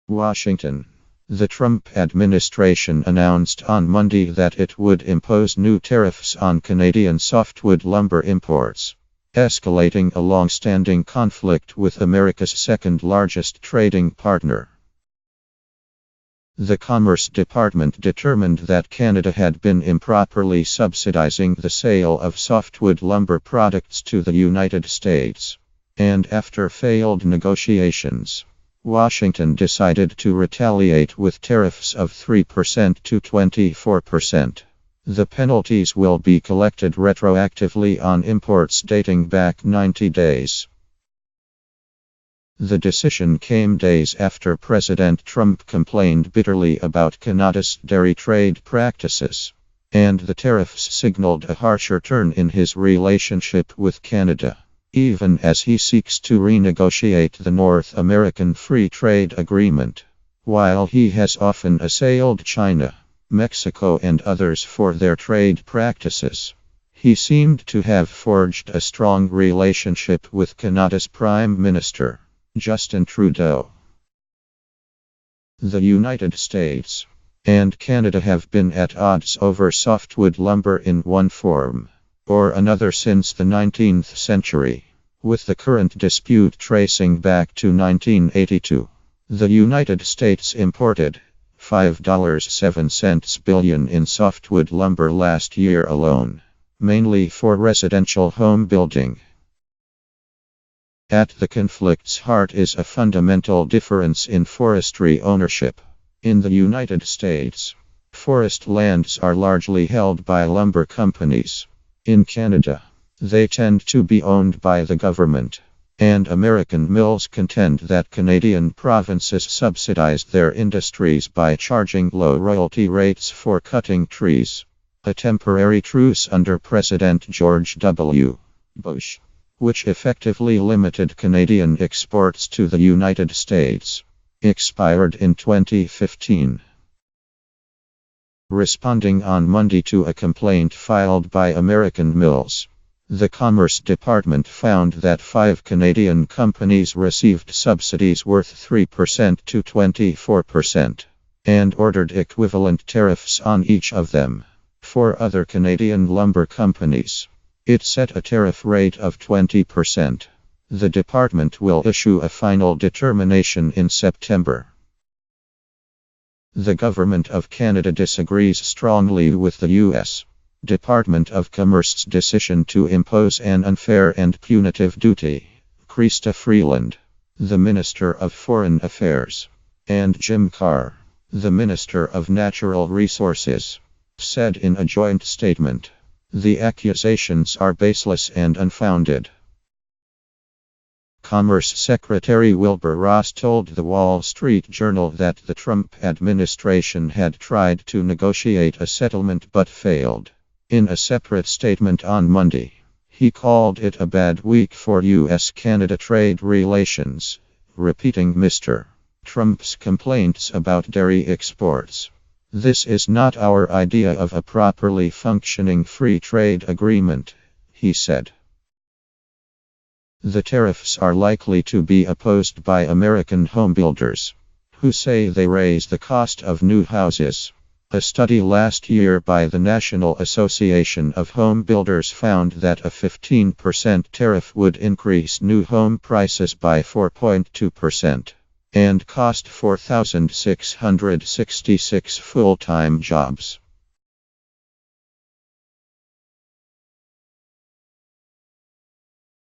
Washington. The Trump administration announced on Monday that it would impose new tariffs on Canadian softwood lumber imports, escalating a long-standing conflict with America's second-largest trading partner. The Commerce Department determined that Canada had been improperly subsidizing the sale of softwood lumber products to the United States, and after failed negotiations, Washington decided to retaliate with tariffs of 3% to 24%. The penalties will be collected retroactively on imports dating back 90 days. The decision came days after President Trump complained bitterly about Canada's dairy trade practices, and the tariffs signaled a harsher turn in his relationship with Canada, even as he seeks to renegotiate the North American Free Trade Agreement. While he has often assailed China, Mexico, and others for their trade practices, he seemed to have forged a strong relationship with Canada's Prime Minister, Justin Trudeau. The United States and Canada have been at odds over softwood lumber in one form or another since the 19th century, with the current dispute tracing back to 1982. The United States imported $5.07 billion in softwood lumber last year alone, mainly for residential home building. At the conflict's heart is a fundamental difference in forestry ownership. In the United States, forest lands are largely held by lumber companies. In Canada, they tend to be owned by the government, and American mills contend that Canadian provinces subsidize their industries by charging low royalty rates for cutting trees. A temporary truce under President George W. Bush, which effectively limited Canadian exports to the United States, expired in 2015. Responding on Monday to a complaint filed by American mills, the Commerce Department found that 5 Canadian companies received subsidies worth 3% to 24%, and ordered equivalent tariffs on each of them. For other Canadian lumber companies, it set a tariff rate of 20%. The department will issue a final determination in September. The Government of Canada disagrees strongly with the U.S. Department of Commerce's decision to impose an unfair and punitive duty. Chrystia Freeland, the Minister of Foreign Affairs, and Jim Carr, the Minister of Natural Resources, said in a joint statement, "The accusations are baseless and unfounded." Commerce Secretary Wilbur Ross told the Wall Street Journal that the Trump administration had tried to negotiate a settlement but failed. In a separate statement on Monday, he called it a bad week for U.S.-Canada trade relations, repeating Mr. Trump's complaints about dairy exports. "This is not our idea of a properly functioning free trade agreement," he said. The tariffs are likely to be opposed by American homebuilders, who say they raise the cost of new houses. A study last year by the National Association of Home Builders found that a 15% tariff would increase new home prices by 4.2%. And cost 4,666 full-time jobs.